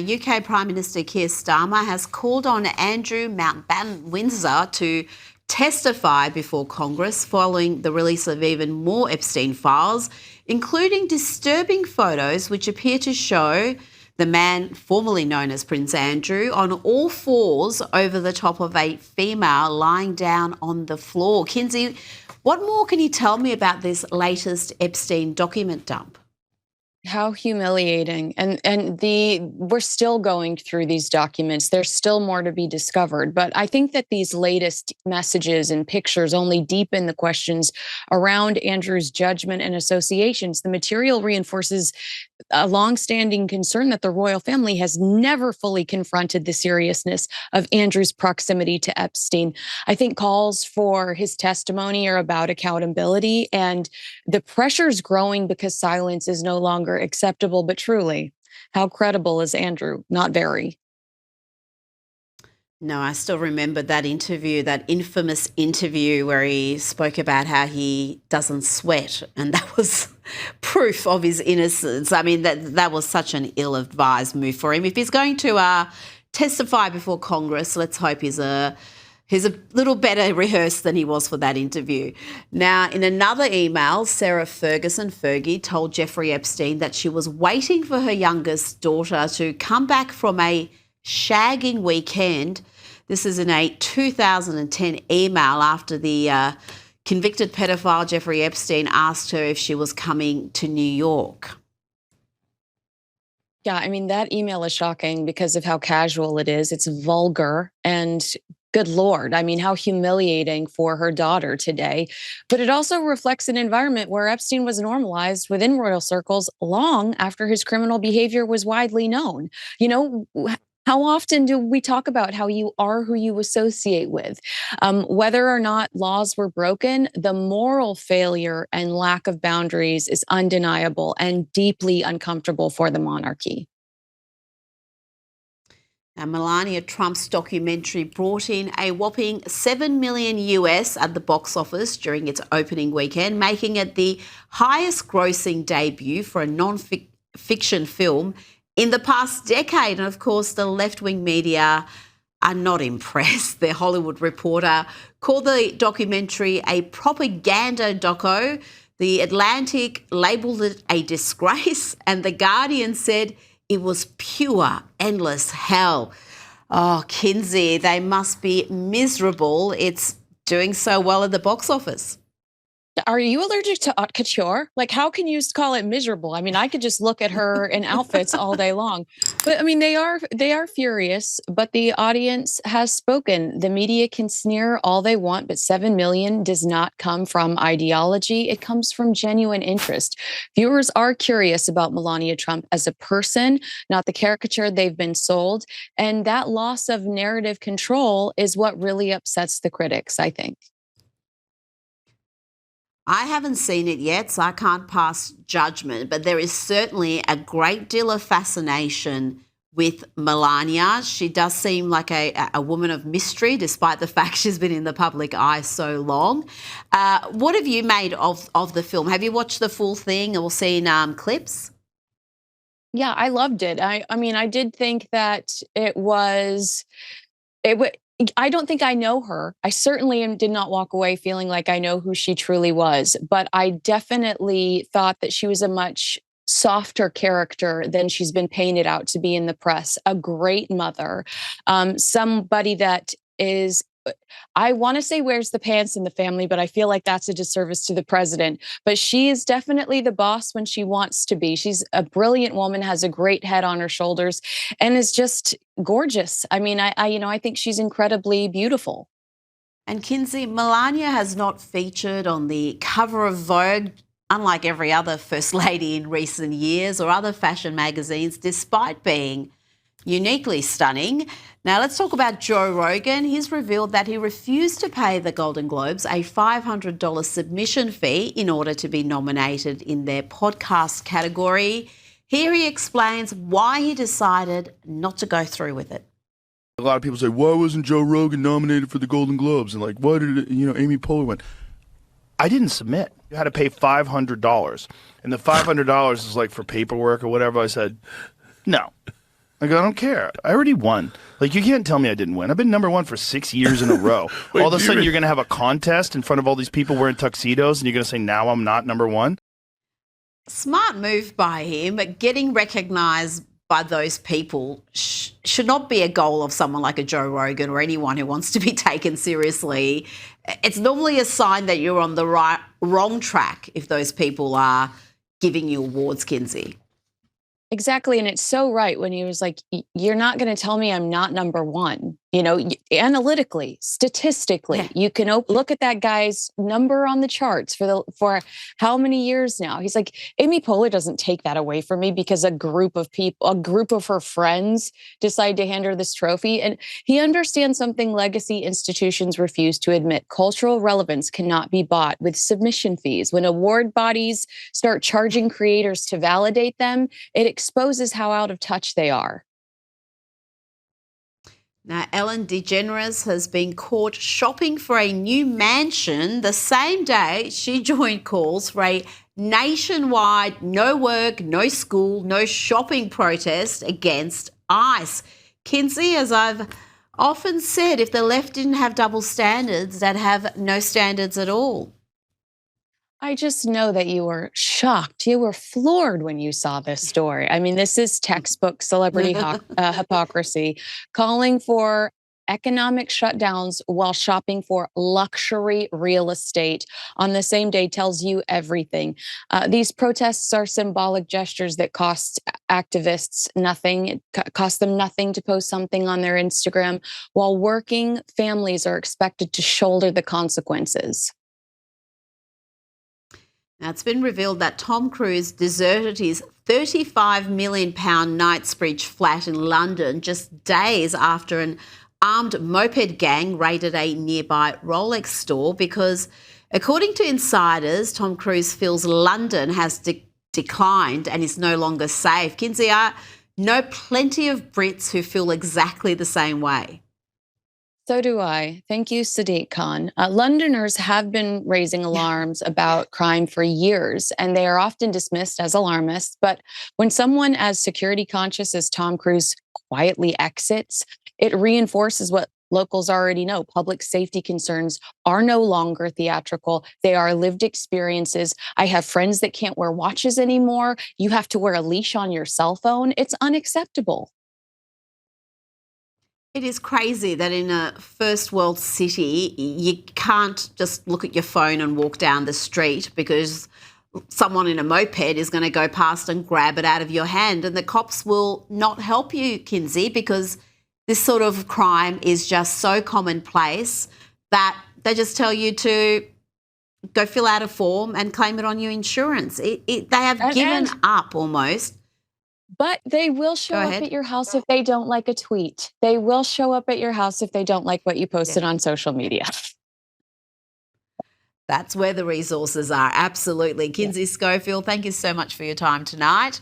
UK Prime Minister Keir Starmer has called on Andrew Mountbatten Windsor to testify before Congress following the release of even more Epstein files, including disturbing photos which appear to show the man formerly known as Prince Andrew on all fours over the top of a female lying down on the floor. Kinsey, what more can you tell me about this latest Epstein document dump? How humiliating. And we're still going through these documents. There's still more to be discovered. But I think that these latest messages and pictures only deepen the questions around Andrew's judgment and associations. The material reinforces a longstanding concern that the royal family has never fully confronted the seriousness of Andrew's proximity to Epstein. I think calls for his testimony are about accountability, and the pressure's growing because silence is no longer acceptable. But truly, how credible is Andrew? Not very. No, I still remember that interview, that infamous interview where he spoke about how he doesn't sweat, and that was proof of his innocence. I mean, that was such an ill-advised move for him. If he's going to testify before Congress, let's hope he's a little better rehearsed than he was for that interview. Now, in another email, Sarah Fergie told Jeffrey Epstein that she was waiting for her youngest daughter to come back from a shagging weekend. This is in a 2010 email after the convicted pedophile Jeffrey Epstein asked her if she was coming to New York. Yeah, I mean, that email is shocking because of how casual it is. It's vulgar and good Lord. I mean, how humiliating for her daughter today. But it also reflects an environment where Epstein was normalized within royal circles long after his criminal behavior was widely known. You know, how often do we talk about how you are who you associate with? Whether or not laws were broken, the moral failure and lack of boundaries is undeniable and deeply uncomfortable for the monarchy. Now, Melania Trump's documentary brought in a whopping $7 million US at the box office during its opening weekend, making it the highest grossing debut for a non-fiction film in the past decade. And of course, the left-wing media are not impressed. The Hollywood Reporter called the documentary a propaganda doco. The Atlantic labelled it a disgrace, and The Guardian said it was pure, endless hell. Oh, Kinsey, they must be miserable. It's doing so well at the box office. Are you allergic to haute couture? Like, how can you call it miserable? I mean, I could just look at her in outfits all day long. But I mean, they are furious, but the audience has spoken. The media can sneer all they want, but 7 million does not come from ideology. It comes from genuine interest. Viewers are curious about Melania Trump as a person, not the caricature they've been sold. And that loss of narrative control is what really upsets the critics, I think. I haven't seen it yet, so I can't pass judgment, but there is certainly a great deal of fascination with Melania. She does seem like a woman of mystery, despite the fact she's been in the public eye so long. What have you made of the film? Have you watched the full thing or seen clips? Yeah, I loved it. I mean, I did think that I don't think I know her. I certainly did not walk away feeling like I know who she truly was, but I definitely thought that she was a much softer character than she's been painted out to be in the press. A great mother, somebody that is, I want to say wears the pants in the family, but I feel like that's a disservice to the president. But she is definitely the boss when she wants to be. She's a brilliant woman, has a great head on her shoulders, and is just gorgeous. I mean, I think she's incredibly beautiful. And Kinsey, Melania has not featured on the cover of Vogue, unlike every other First Lady in recent years or other fashion magazines, despite being uniquely stunning. Now, let's talk about Joe Rogan. He's revealed that he refused to pay the Golden Globes a $500 submission fee in order to be nominated in their podcast category. Here he explains why he decided not to go through with it. A lot of people say, why wasn't Joe Rogan nominated for the Golden Globes? And like, why did Amy Poehler win? I didn't submit. You had to pay $500. And the $500 is like for paperwork or whatever. I said, no. Like, I don't care. I already won. Like, you can't tell me I didn't win. I've been number one for 6 years in a row. All of a sudden, you're going to have a contest in front of all these people wearing tuxedos, and you're going to say, now I'm not number one? Smart move by him, but getting recognised by those people should not be a goal of someone like a Joe Rogan or anyone who wants to be taken seriously. It's normally a sign that you're on the wrong track if those people are giving you awards, Kinsey. Exactly. And it's so right when he was like, you're not going to tell me I'm not number one. You know, analytically, statistically, you can look at that guy's number on the charts for how many years now. He's like, Amy Poehler doesn't take that away from me because a group of her friends decide to hand her this trophy. And he understands something legacy institutions refuse to admit. Cultural relevance cannot be bought with submission fees. When award bodies start charging creators to validate them, it exposes how out of touch they are. Now, Ellen DeGeneres has been caught shopping for a new mansion the same day she joined calls for a nationwide no work, no school, no shopping protest against ICE. Kinsey, as I've often said, if the left didn't have double standards, they'd have no standards at all. I just know that you were shocked. You were floored when you saw this story. I mean, this is textbook celebrity hypocrisy, calling for economic shutdowns while shopping for luxury real estate on the same day tells you everything. These protests are symbolic gestures that cost activists nothing. It costs them nothing to post something on their Instagram, while working families are expected to shoulder the consequences. Now, it's been revealed that Tom Cruise deserted his £35 million Knightsbridge flat in London just days after an armed moped gang raided a nearby Rolex store because, according to insiders, Tom Cruise feels London has declined and is no longer safe. Kinsey, I know plenty of Brits who feel exactly the same way. So do I. Thank you, Sadiq Khan. Londoners have been raising alarms about crime for years, and they are often dismissed as alarmists. But when someone as security conscious as Tom Cruise quietly exits, it reinforces what locals already know. Public safety concerns are no longer theatrical. They are lived experiences. I have friends that can't wear watches anymore. You have to wear a leash on your cell phone. It's unacceptable. It is crazy that in a first world city, you can't just look at your phone and walk down the street because someone in a moped is going to go past and grab it out of your hand. And the cops will not help you, Kinsey, because this sort of crime is just so commonplace that they just tell you to go fill out a form and claim it on your insurance. They have given up almost. But they will show up at your house if they don't like a tweet. They will show up at your house if they don't like what you posted on social media. That's where the resources are. Absolutely. Kinsey Schofield, thank you so much for your time tonight.